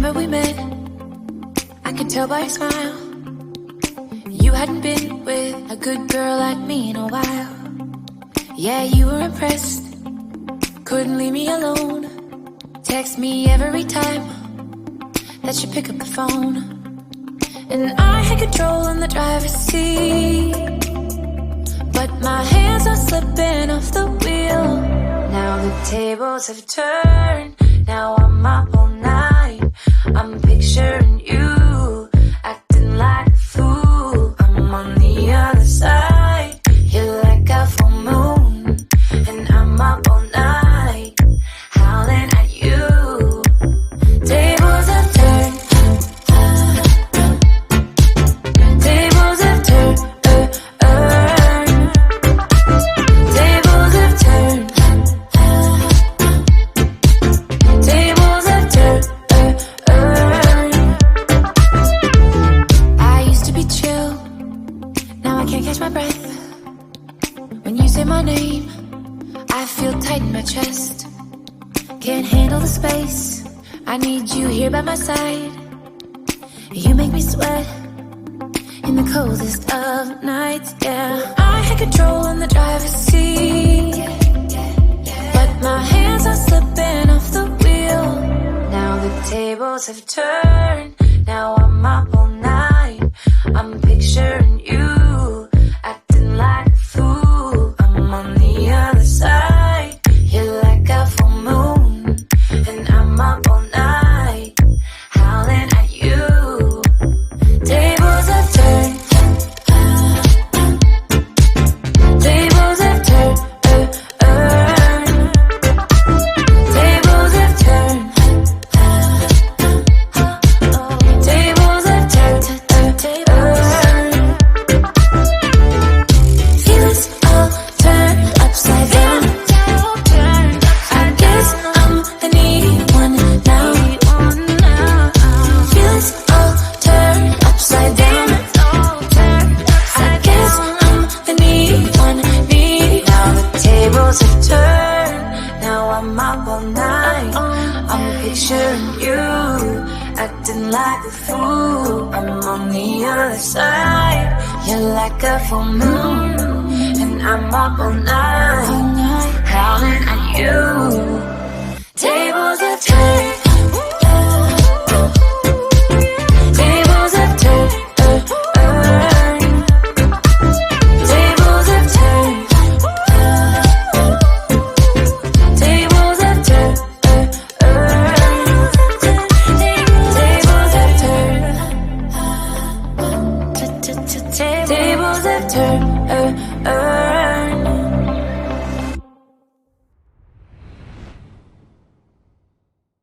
summer we met, I could tell by your smile you hadn't been with a good girl like me in a while. Yeah, you were impressed, couldn't leave me alone. Text me every time that you pick up the phone. And I had control in the driver's seat, but my hands are slipping off the wheel. Now the tables have turned, now I'm up all night. I'm picturing you, acting like a fool. I'm on the other side, you're like a full moon, and I'm up all night, howling at you. Tables have turned, tables have turned, tables have turned, tables have turned. I used to be chill, now I can't catch my breath. When you say my name, I feel tight in my chest. Can't handle the space, I need you here by my side. You make me sweat in the coldest of nights, yeah. I had control in the driver's seat, but my hands are slipping off the wheel. Now the tables have turned, now I'm up all night. I'm picturing you, acting like a fool. I'm on the other side, you're like a full moon, and I'm up all night, howling at you. Tables have turned, tables have turned, tables have turned, tables have turned, feelings all turned upside down. I guess I'm the needy one now. Feelings all turned upside down. I guess I'm the needy one, needy. Now the tables have turned, now I'm up all night. I'm picturing you, acting like a fool. I'm on the other side, you're like a full moon, and I'm up all night, howling at you. Tables have turned, tables have turned, tables have turned, tables have turned, tables have turned, tables have turned.